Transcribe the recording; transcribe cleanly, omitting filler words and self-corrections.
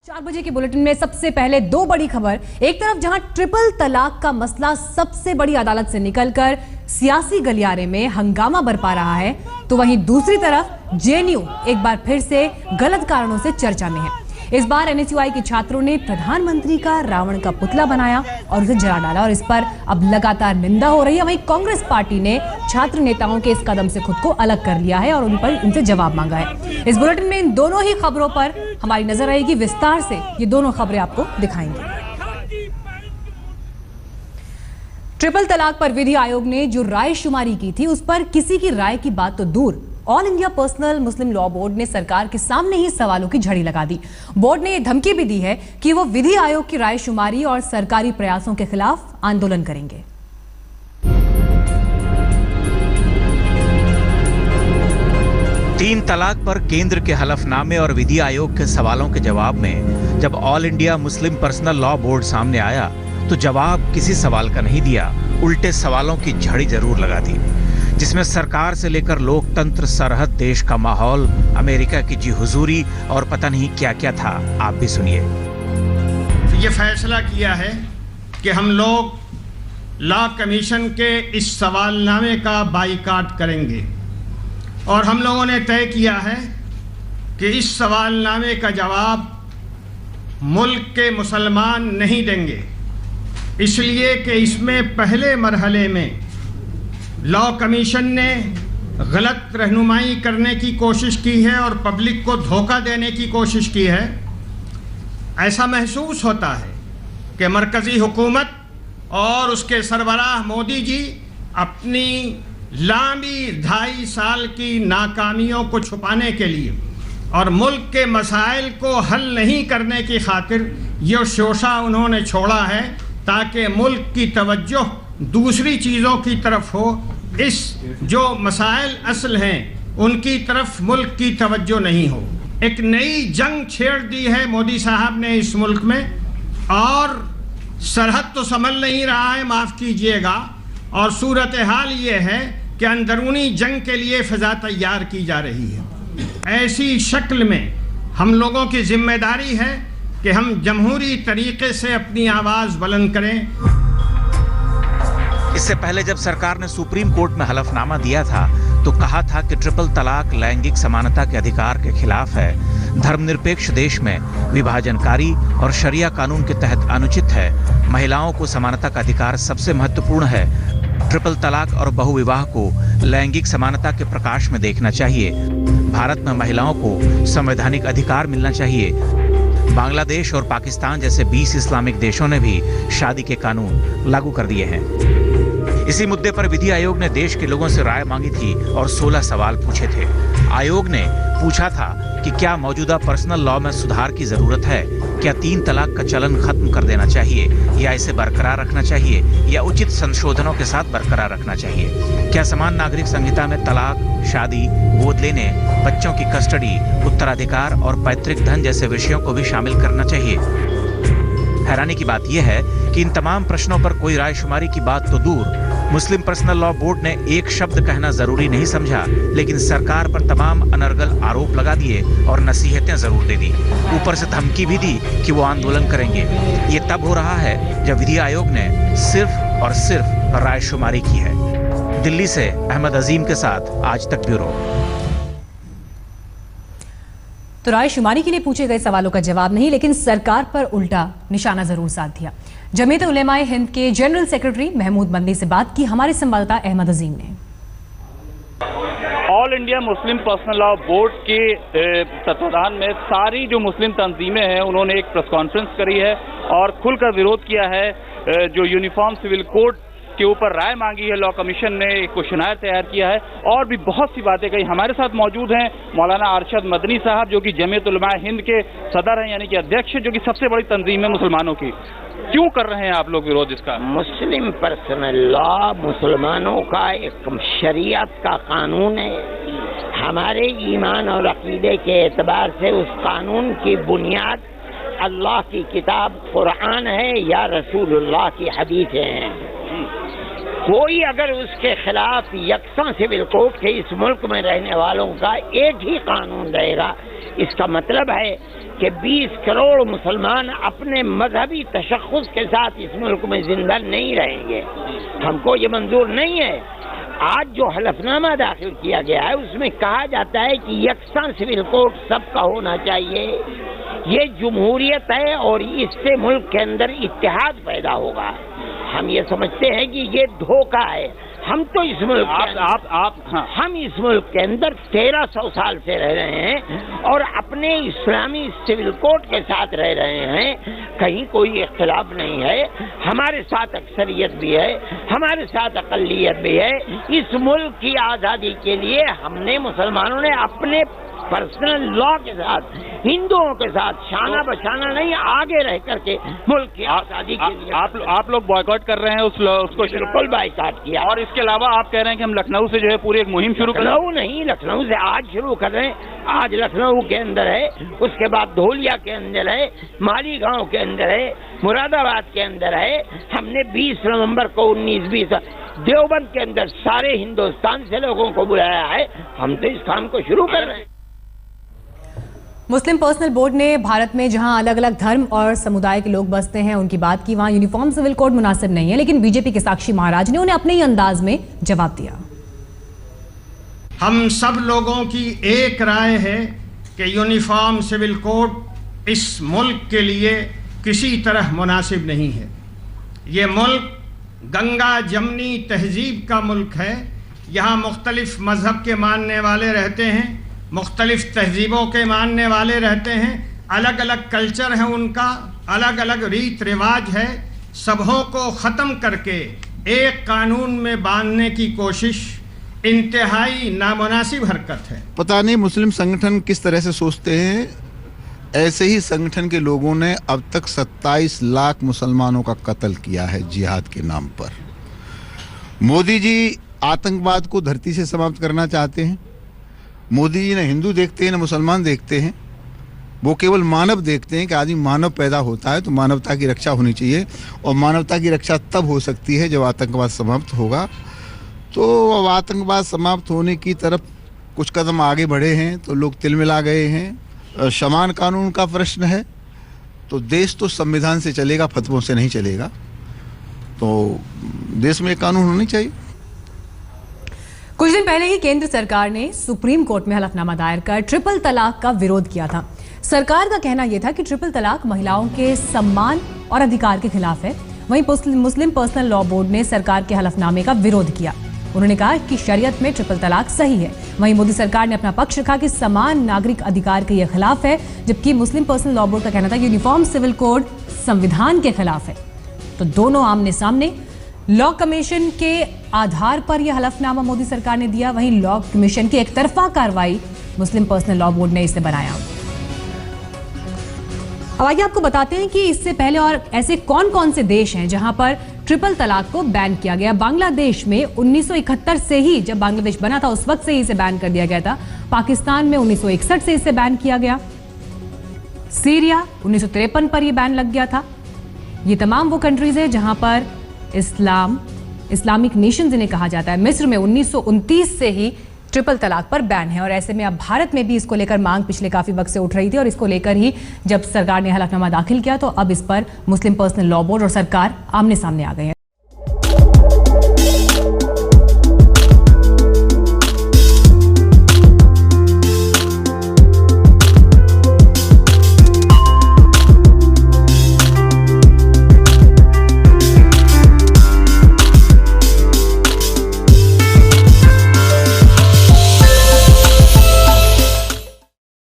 4 बजे के बुलेटिन में सबसे पहले 2 बड़ी खबर। एक तरफ जहां ट्रिपल तलाक का मसला सबसे बड़ी अदालत से निकलकर सियासी गलियारे में हंगामा बरपा रहा है, तो वहीं दूसरी तरफ जेएनयू एक बार फिर से गलत कारणों से चर्चा में है। इस बार एनएसयूआई के छात्रों ने प्रधानमंत्री का रावण का पुतला बनाया और उसे जला डाला और इस पर अब लगातार निंदा हो रही है। वहीं कांग्रेस पार्टी ने छात्र नेताओं के इस कदम से खुद को अलग कर लिया है और उनसे जवाब मांगा है। इस बुलेटिन में इन दोनों ही खबरों पर हमारी नजर रहेगी। विस्तार से ये दोनों खबरें आपको दिखाएंगे। ट्रिपल तलाक पर विधि आयोग ने जो राय शुमारी की थी, उस पर किसी की राय की बात तो दूर, ऑल इंडिया पर्सनल मुस्लिम लॉ बोर्ड ने सरकार के सामने ही सवालों की झड़ी लगा दी। बोर्ड ने धमकी भी दी है कि वो विधि आयोग की राय शुमारी और सरकारी प्रयासों के खिलाफ आंदोलन करेंगे। तीन तलाक पर केंद्र के हलफनामे और विधि आयोग के सवालों के जवाब में जब all India Muslim personal law board सामने आया तो जवाब किसी सवाल का नहीं दिया, उल्टे सवालों की झड़ी जरूर लगा दी, जिसमें सरकार से लेकर लोकतंत्र, सरहद, देश का माहौल, अमेरिका की जी हुजूरी और पता नहीं क्या क्या था। आप भी सुनिए। ये फैसला किया है कि हम लोग लॉ कमीशन के इस सवालनामे का बाइकाट करेंगे और हम लोगों ने तय किया है कि इस सवालनामे का जवाब मुल्क के मुसलमान नहीं देंगे, इसलिए कि इसमें पहले मरहले में लॉ कमीशन ने गलत रहनुमाई करने की कोशिश की है और पब्लिक को धोखा देने की कोशिश की है। ऐसा महसूस होता है कि मरकज़ी हुकूमत और उसके सरबराह मोदी जी अपनी लंबी 2.5 साल की नाकामियों को छुपाने के लिए और मुल्क के मसाइल को हल नहीं करने की खातिर ये शोशा उन्होंने छोड़ा है ताकि मुल्क की तवज्जो दूसरी चीज़ों की तरफ हो। इस जो मसाइल असल हैं उनकी तरफ मुल्क की तवज्जो नहीं हो। एक नई जंग छेड़ दी है मोदी साहब ने इस मुल्क में और सरहद तो संभल नहीं रहा है, माफ़ कीजिएगा, और सूरत हाल ये है कि अंदरूनी जंग के लिए फ़िज़ा तैयार की जा रही है। ऐसी शक्ल में हम लोगों की जिम्मेदारी है कि हम जमहूरी तरीके से अपनी आवाज़ बुलंद करें। इससे पहले जब सरकार ने सुप्रीम कोर्ट में हलफनामा दिया था तो कहा था कि ट्रिपल तलाक लैंगिक समानता के अधिकार के खिलाफ है, धर्मनिरपेक्ष देश में विभाजनकारी और शरिया कानून के तहत अनुचित है, महिलाओं को समानता का अधिकार सबसे महत्वपूर्ण है, ट्रिपल तलाक और बहुविवाह को लैंगिक समानता के प्रकाश में देखना चाहिए, भारत में महिलाओं को संवैधानिक अधिकार मिलना चाहिए। बांग्लादेश और पाकिस्तान जैसे 20 इस्लामिक देशों ने भी शादी के कानून लागू कर दिए हैं। इसी मुद्दे पर विधि आयोग ने देश के लोगों से राय मांगी थी और 16 सवाल पूछे थे। आयोग ने पूछा था कि क्या मौजूदा पर्सनल लॉ में सुधार की जरूरत है, क्या 3 तलाक का चलन खत्म कर देना चाहिए या इसे बरकरार रखना चाहिए या उचित संशोधनों के साथ बरकरार रखना चाहिए, क्या समान नागरिक संहिता में तलाक, शादी, गोद लेने, बच्चों की कस्टडी, उत्तराधिकार और पैतृक धन जैसे विषयों को भी शामिल करना चाहिए। हैरानी की बात यह है कि इन तमाम प्रश्नों पर कोई राय शुमारी की बात तो दूर, मुस्लिम पर्सनल लॉ बोर्ड ने एक शब्द कहना जरूरी नहीं समझा, लेकिन सरकार पर तमाम अनर्गल आरोप लगा दिए और नसीहतें जरूर दे दी, ऊपर से धमकी भी दी कि वो आंदोलन करेंगे। ये तब हो रहा है जब विधि आयोग ने सिर्फ और सिर्फ राय शुमारी की है। दिल्ली से अहमद अजीम के साथ आज तक ब्यूरो। तो राय शुमारी के लिए पूछे गए सवालों का जवाब नहीं, लेकिन सरकार पर उल्टा निशाना जरूर साध दिया। जमीयत उलेमाए हिंद के जनरल सेक्रेटरी महमूद मदनी से बात की हमारे संवाददाता अहमद अजीम ने। All India Muslim personal law board के तत्वाधान में सारी जो मुस्लिम तंजीमें हैं उन्होंने एक प्रेस कॉन्फ्रेंस करी है और खुलकर विरोध किया है। जो यूनिफॉर्म सिविल कोड के ऊपर राय मांगी है, लॉ कमीशन ने एक क्वेश्चनायर तैयार किया है और भी बहुत सी बातें कही। हमारे साथ मौजूद हैं मौलाना अरशद मदनी साहब, जो कि जमीयत उलमाए हिंद के सदर हैं, यानी कि अध्यक्ष, जो कि सबसे बड़ी तंजीम है मुसलमानों की। क्यों कर रहे हैं आप लोग विरोध इसका? मुस्लिम पर्सनल लॉ मुसलमानों का एक शरीयत का कानून है। हमारे ईमान और अकीदे के एतबार से उस कानून की बुनियाद अल्लाह की किताब कुरान है या रसूलुल्लाह की हदीसें हैं। कोई अगर उसके खिलाफ यकसा सिविल कोड के इस मुल्क में रहने वालों का एक ही कानून रहेगा इसका मतलब है कि 20 करोड़ मुसलमान अपने मजहबी तशख़्ख़ुस के साथ इस मुल्क में जिंदा नहीं रहेंगे। हमको ये मंजूर नहीं है। आज जो हलफनामा दाखिल किया गया है उसमें कहा जाता है कि यकसा सिविल कोड सबका होना चाहिए। ये जमहूरियत है और इससे मुल्क के अंदर इत्तेहाद पैदा होगा। हम ये समझते हैं कि ये धोखा है। हम तो इस मुल्क हम इस मुल्क के अंदर 1300 साल से रह रहे हैं और अपने इस्लामी सिविल कोड के साथ रह रहे हैं। कहीं कोई इख्तिलाफ नहीं है। हमारे साथ अक्सरियत भी है, हमारे साथ अक़लियत भी है। इस मुल्क की आज़ादी के लिए हमने मुसलमानों ने अपने पर्सनल लॉ के साथ हिंदुओं के साथ शाना बशाना नहीं आगे रह करके मुल्क की आजादी के लिए आप लोग बॉयकॉट कर रहे हैं उसको बिल्कुल बाइकाट किया। और इसके अलावा आप कह रहे हैं कि हम लखनऊ से जो है पूरी एक मुहिम शुरू कर लखनऊ नहीं, लखनऊ से आज शुरू कर रहे हैं। आज लखनऊ के अंदर है, उसके बाद धोलिया के अंदर है, मालीगांव के अंदर है, मुरादाबाद के अंदर है। हमने 20 नवंबर को 19-20 देवबंद के अंदर सारे हिंदुस्तान से लोगों को बुलाया है। हम तो इस काम को शुरू कर रहे हैं। मुस्लिम पर्सनल बोर्ड ने भारत में जहां अलग अलग धर्म और समुदाय के लोग बसते हैं उनकी बात की, वहां यूनिफॉर्म सिविल कोड मुनासिब नहीं है, लेकिन बीजेपी के साक्षी महाराज ने उन्हें अपने ही अंदाज में जवाब दिया। हम सब लोगों की एक राय है कि यूनिफॉर्म सिविल कोड इस मुल्क के लिए किसी तरह मुनासिब नहीं है। ये मुल्क गंगा जमनी तहजीब का मुल्क है। यहाँ मुख्तलिफ मजहब के मानने वाले रहते हैं, मुख्तलिफ तहजीबों के मानने वाले रहते हैं, अलग अलग कल्चर है उनका, अलग अलग रीत रिवाज है। सबों को ख़त्म करके एक कानून में बांधने की कोशिश इंतहाई नामुनासिब हरकत है। पता नहीं मुस्लिम संगठन किस तरह से सोचते हैं। ऐसे ही संगठन के लोगों ने अब तक 27 लाख मुसलमानों का कत्ल किया है जिहाद के नाम पर। मोदी जी आतंकवाद को धरती से समाप्त करना चाहते हैं। मोदी जी न हिंदू देखते हैं न मुसलमान देखते हैं। वो केवल मानव देखते हैं कि आदमी मानव पैदा होता है तो मानवता की रक्षा होनी चाहिए, और मानवता की रक्षा तब हो सकती है जब आतंकवाद समाप्त होगा। तो अब आतंकवाद समाप्त होने की तरफ कुछ कदम आगे बढ़े हैं तो लोग तिलमिला गए हैं। समान कानून का प्रश्न है तो देश तो संविधान से चलेगा, फतवों से नहीं चलेगा। तो देश में एक कानून होना चाहिए। कुछ दिन पहले ही केंद्र सरकार ने सुप्रीम कोर्ट में हलफनामा दायर कर ट्रिपल तलाक का विरोध किया था। सरकार का कहना यह था कि ट्रिपल तलाक महिलाओं के सम्मान और अधिकार के खिलाफ है। वहीं मुस्लिम पर्सनल लॉ बोर्ड ने सरकार के हलफनामे का विरोध किया। उन्होंने कहा कि शरीयत में ट्रिपल तलाक सही है। वहीं मोदी सरकार ने अपना पक्ष रखा कि समान नागरिक अधिकार के यह खिलाफ है, जबकि मुस्लिम पर्सनल लॉ बोर्ड का कहना था कि यूनिफॉर्म सिविल कोड संविधान के खिलाफ है। तो दोनों आमने सामने। लॉ कमीशन के आधार पर यह हलफनामा मोदी सरकार ने दिया। वहीं लॉ कमीशन की एकतरफा कार्रवाई मुस्लिम पर्सनल लॉ बोर्ड ने इसे बनाया। अब आइए आपको बताते हैं कि इससे पहले और ऐसे कौन कौन से देश हैं जहां पर ट्रिपल तलाक को बैन किया गया। बांग्लादेश में 1971 से ही, जब बांग्लादेश बना था उस वक्त से ही इसे बैन कर दिया गया था। पाकिस्तान में 1961 से इसे बैन किया गया। सीरिया 1953 पर यह बैन लग गया था। ये तमाम वो कंट्रीज है जहां पर इस्लामिक नेशंस इन्हें कहा जाता है। मिस्र में 1929 से ही ट्रिपल तलाक पर बैन है, और ऐसे में अब भारत में भी इसको लेकर मांग पिछले काफी वक्त से उठ रही थी, और इसको लेकर ही जब सरकार ने हलफनामा दाखिल किया तो अब इस पर मुस्लिम पर्सनल लॉ बोर्ड और सरकार आमने सामने आ गए हैं।